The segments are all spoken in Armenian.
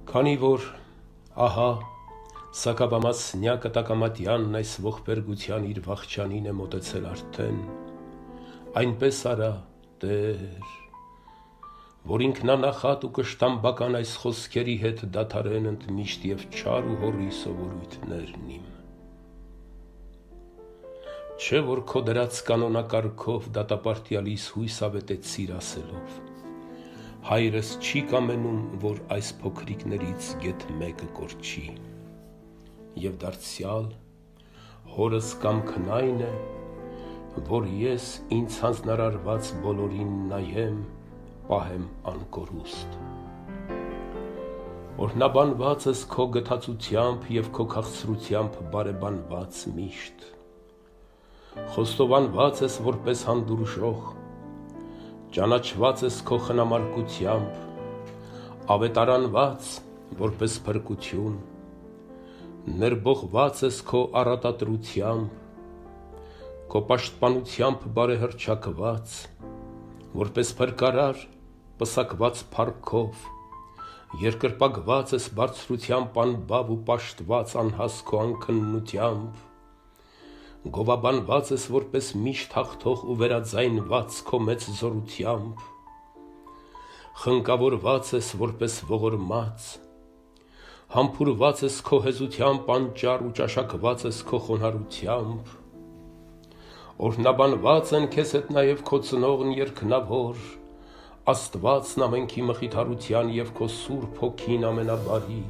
Քանի որ, ահա, Սակաբամասնյա կտակամատյանն այս ողբերգության իր վախճանին է մոտեցել արդեն, այնպես արա, Տեր, որ ինքնանախատ ու կշտամբական այս խոսքերի հետ դադարեն ընդմիշտ և չար ու հոռի սովորույթներն իմ։ Չէ որ քո դրած կանոնակարգով դատապարտյալիս հույս ավետեցիր ասելով, հայրս չի կամենում, որ այս փոքրիկներից գեթ մեկը կորչի, և դարձյալ հորս կամքն այն է, որ ես ինձ հանձնարարված բոլորին նայեմ, պահեմ անկորուստ։ Օրհնաբանված ես քո գթածությամբ և քո քաղցրությամբ բարեբանված միշտ, խոստովանված ես որպես հանդուրժող, ճանաչված ես քո խնամարկությամբ, ավետարանված որպես փրկություն, ներբողված ես քո առատատրությամբ, քո պաշտպանությամբ բարեհռչակված, որպես փրկարար պսակված փառքով, երկրպագված ես բարձրությամբ անբավ ու պաշտված անհաս քո անքննությամբ, գովաբանված ես որպես միշտ հաղթող ու վերաձայնված քո մեծ զորությամբ, խնկավորված ես որպես ողորմած, համբուրված ես քո հեզությամբ անճար ու ճաշակված ես քո խոնարհությամբ, օրհնաբանված են քեզ հետ նաև քո ծնողն երկնավոր, Աստվածն ամենքի մխիթարության և քո Սուրբ Հոգին ամենաբարի,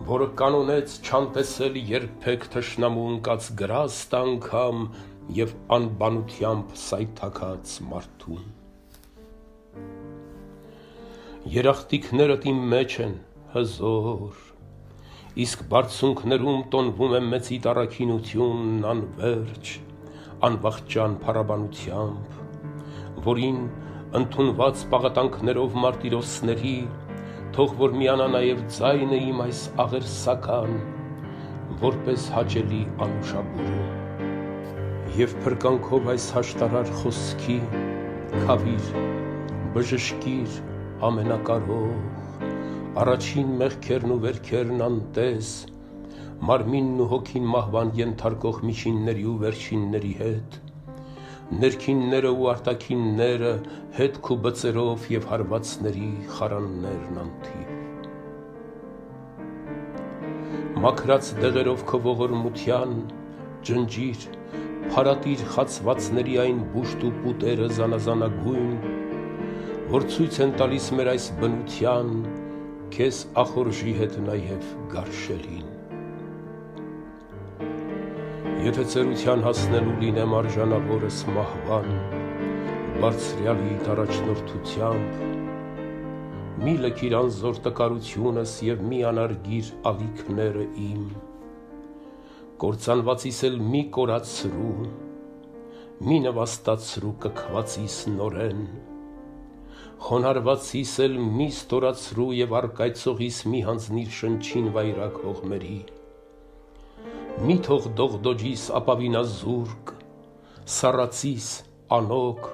որը կանոնեց չանտեսել երբեք թշնամու ընկած գրաստ անգամ և անբանությամբ սայթաքած մարդուն։ Երախտիկներդ իմ մեջ են, հզոր, իսկ բարձունքներում տոնվում է մեծիդ առաքինությունն անվերջ, անվախճան փառաբանությամբ, որին ընդունված պաղատանքներով մարտիրոսների, թող որ միանա նաև ձայնը իմ այս աղերսական, որպես հաճելի անուշաբուրում, և փրկանքով այս հաշտարար խոսքի, քավիր, բժշկիր, ամենակարող, առաջին մեղքերն ու վերքերն անտես, մարմինն ու հոգին մահվան ենթարկող միջինների ու վերջինների հետ, ներքինները ու արտաքինները հետք ու բծերով և հարվածների խարաններն անթիվ։ Մաքրած դեղերով քո ողորմության, ջնջիր, փարատիր խացվածների այն բուշտ ու պուտերը զանազանագույն, որ ցույց են տալիս մեր այս բնության, քեզ ախորժի հետ նաև գարշելին։ Եթե ծերության հասնելու լինեմ արժանավորս մահվան, բարձրյալիդ առաջնորդությամբ, մի լքիր անզոր տկարությունս և մի անարգիր ալիքները իմ, կործանվածիս էլ մի կորացրու, մի նվաստացրու կքվածիս նորեն, խոնարհվածիս էլ մի ստորացրու և առկայծողիս մի հանձնիր շնչին վայրագ հողմերի, մի թող դողդոջիս ապավինազուրկ, սառացիս անոք,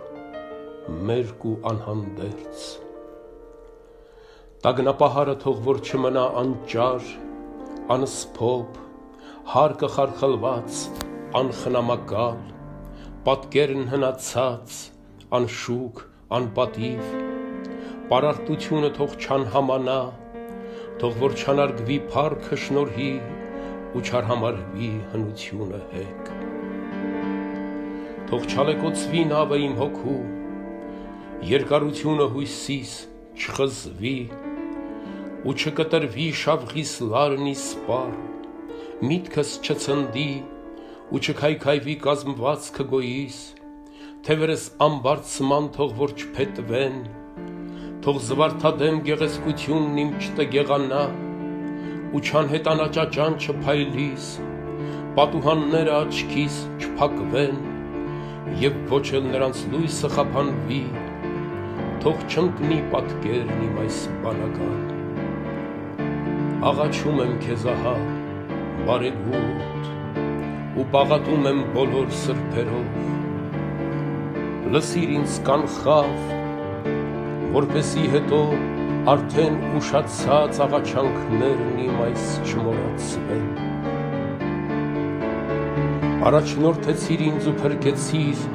մերկ ու անհանդերձ։ Տագնապահարը թող որ չմնա անճար, անսփոփ, հարկը խարխլված, անխնամակալ, պատկերն հնացած, անշուք, անպատիվ, պարարտությունը թող չանհամանա, թող որ չանարգվի փառքը շնորհի ու չարհամարվի հնությունը հեկ։ Թող չալեկոծվի նավը իմ հոգու, երկարությունը հույսիս չխզվի ու չկտրվի շավղիս լարն իսպառ, միտքս չցնդի ու չքայքայվի կազմվածքը գոյիս, թևերս ամբարձման թող որ չփետվեն, թող զվարթադեմ գեղեցկությունն իմ չտգեղանա ու չանհետանա ճաճանչը փայլիս, պատուհանները աչքիս չփակվեն և ոչ էլ նրանց լույսը խափանվի, թող չընկնի պատկերն իմ այս բանական։ Աղաչում եմ քեզ ահա, բարեգութ, ու պաղատում եմ բոլոր սրբերով, լսիր ինձ կանխավ, որպեսի հետո արդեն ուշացած աղաչանքներն իմ այս չմոռացվեն։ Առաջնորդեցիր ինձ ու փրկեցիր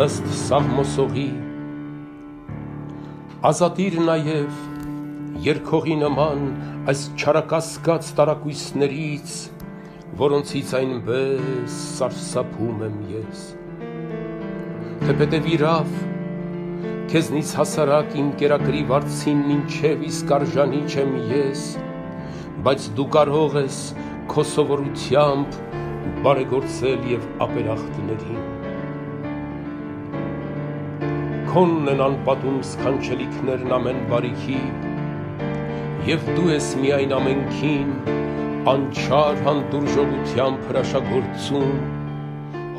ըստ Սաղմոսողի, ազատիր նաև երգողի նման այս չարակասկած տարակույսներից, որոնցից այնպես սարսափում եմ ես։ Թեպետև իրավ, քեզնից հասարակ իմ կերակրի վարձին մինչև իսկ արժանի չեմ ես, բայց դու կարող ես քո սովորությամբ բարեգործել և ապերախտներին։ Քոնն են անպատում սքանչելիքներն ամեն բարիքի, և դու ես միայն ամենքին անչար հանդուրժողությամբ հրաշագործում,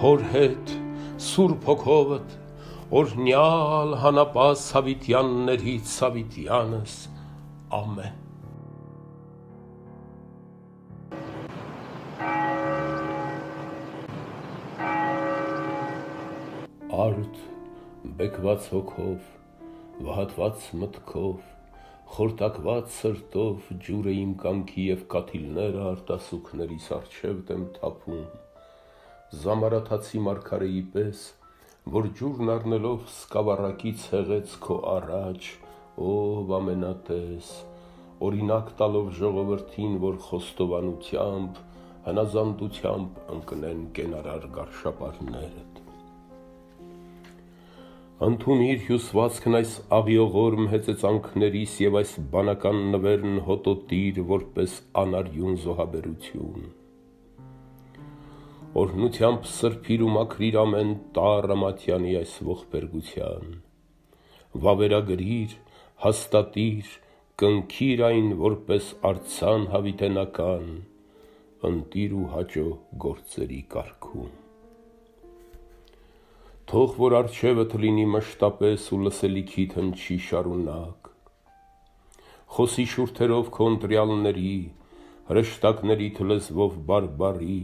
հոր հետ Սուրբ Հոգովդ, օրհնյալ հանապաս հավիտյաններից հավիտյանս, ամեն։ Արդ, բեկված հոգով, վհատված մտքով, խորտակված սրտով ջուրը իմ կամքի և կաթիլները արտասուքներիս առջև դեմ թափում, զամարաթացի մարգարեի պես, որ ջուրն առնելով սկավառակից հեղեց քո առաջ, ով ամենատես, օրինակ տալով ժողովրդին, որ խոստովանությամբ, հնազանդությամբ ընկնեն կենարար գարշապարներդ։ Ընդունիր հյուսվածքն այս աղիողորմ հեծեծանքներիս և այս բանական նվերն հոտոտիր որպես անարյուն զոհաբերություն։ Օրհնությամբ սրբիր ու մաքրիր ամեն տառ Ամաթյանի այս ողբերգության, վավերագրիր, հաստատիր, կնքիր այն որպես արձան հավիտենական, ընտիր ու հաճո գործերի կարգում։ Թող որ առջևդ լինի մշտապես ու լսելիքիդ հնչի շարունակ, խոսի շուրթերով քո ընտրյալների, հրեշտակներիդ լեզվով բարբարի,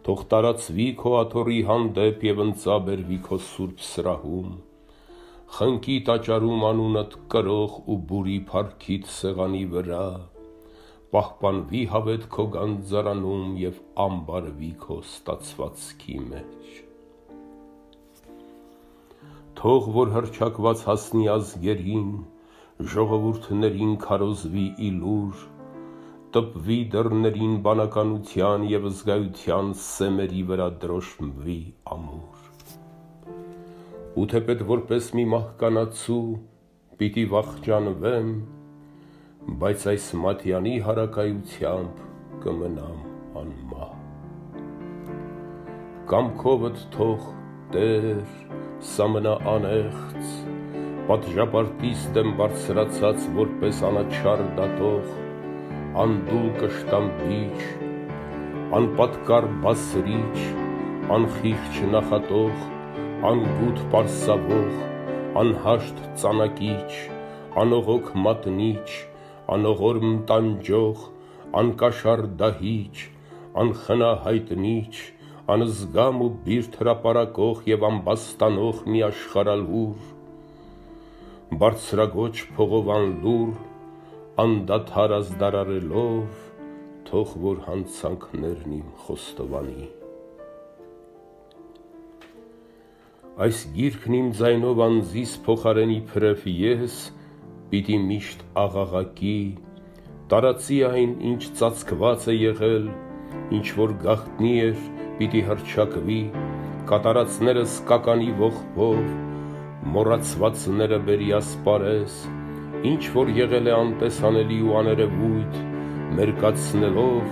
թող տարածվի քո աթոռի հանդեպ և ընծաբերվի քո սուրբ սրահում, խնկի տաճարում անունդ կրող ու բուրի փառքիդ սեղանի վրա, պահպանվի հավետ քո գանձարանում և ամբարվի քո ստացվածքի մեջ։ Թող որ հռչակված հասնի ազգերին, ժողովուրդներին քարոզվի իլուր, տպվի դռներին բանականության և զգայության սեմերի վրա դրոշմվի ամուր։ Ու թեպետ որպես մի մահկանացու պիտի վախճանվեմ, բայց այս Մատյանի հարակայությամբ կմնամ անմահ։ Կամքովդ թող, Տեր, սա մնա անեղծ, պատժապարտիս դեմ բարձրացած որպես անաչառ դատող, անդուլ կշտամ բիչ, անպատկառ բասրիչ, անխիղճ նախատող, անգութ պարսավող, անհաշտ ծանակիչ, անողոք մատնիչ, անողորմ տանջող, անկաշառ դահիչ, անխնա հայտնիչ, անզգամ ու բիրտ հրապարակող և ամբաստանող մի աշխարհալուր, բարձրագոչ փողով անլուռ, անդադար ազդարարելով, թող որ հանցանքներն իմ խոստովանի։ Այս գիրքն իմ ձայնով անձիս փոխարեն իբրև ես պիտի միշտ աղաղակի, տարածի այն, ինչ ծածկված է եղել, ինչ որ գաղտնի էր, պիտի հռչակվի, կատարածներս կականի ողբով, մոռացվածները բերի ասպարես, ինչ որ եղել է անտեսանելի ու աներևույթ, մերկացնելով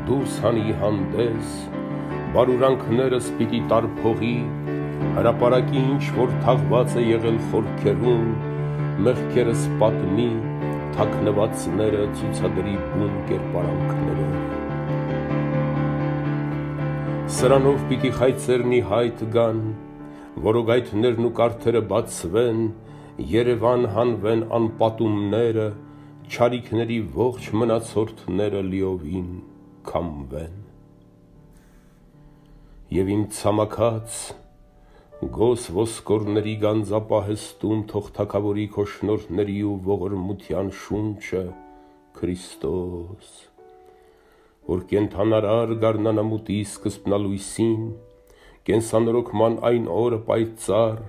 դուրս հանի հանդես, բարուրանքներս պիտի տարփողի, հրապարակի ինչ որ թաղված է եղել խորքերում, մեղքերս պատմի, թաքնվածները ցույցադրի բուն կերպարանքներով։ Սրանով պիտի խայծերնի հայտ գան, որոգայթներն ու կարթերը բացվեն, Երևան հանվեն անպատումները, չարիքների ողջ մնացորդները լիովին քամվեն։ Եվ իմ ցամաքած, Գոս ոսկորների գանձապահեստում թող թագավորի քո շնորհների ու ողորմության շունչը Քրիստոս, որ կենթանարար գարնանամուտի սկզբնալույսին, կենսանորոգման այն օրը պայծառ,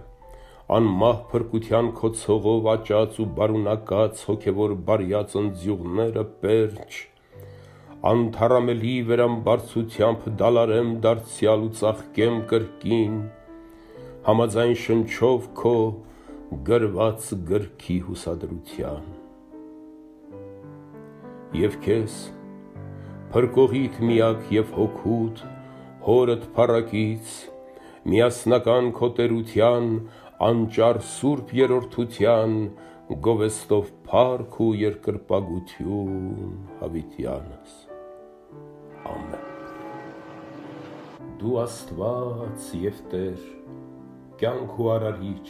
անմահ փրկության քո ցողով աճած ու բարունակած հոգևոր բարյաց ընձյուղները պերճ, անթարամելի վերամբարձությամբ դալարեմ դարձյալ ու ծաղկեմ կրկին, համաձայն շնչով քո գրված գրքի հուսադրության։ Եվ քեզ, փրկողիդ միակ և հոգուդ, հորդ փառակից, միասնական քո տերության, անճար սուրբ երրորդության, գովեստով փառք ու երկրպագություն հավիտյանս։ Ամեն։ Դու Աստված և Տեր, կյանք ու արարիչ,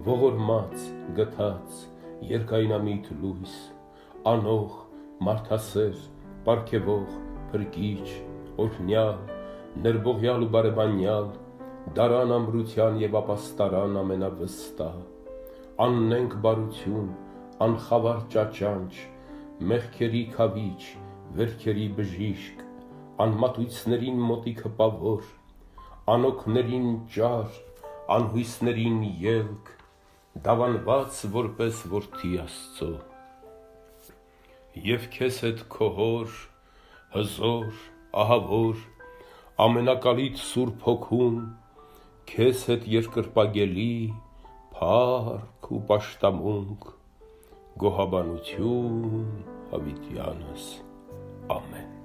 ողորմած, գթած, երկայնամիտ լույս, անող, մարդասեր, պարգևող, փրկիչ, օրհնյալ, ներբողյալ ու բարեբանյալ, դարան ամրության և ապաստարան ամենավստահ, աննենգ բարություն, անխավար ճաճանչ, մեղքերի քավիչ, վերքերի բժիշկ, անմատույցներին մոտիկ հպավոր, անօգներին ճար, անհույսներին ելք, դավանված որպես որդի Աստծո։ Եվ քեզ հետ քո հոր, հզոր, ահավոր, ամենակալիտ Սուրբ Հոգուն, քեզ հետ երկրպագելի, փառք ու պաշտամունք, գոհաբանություն հավիտյանս։ Ամեն։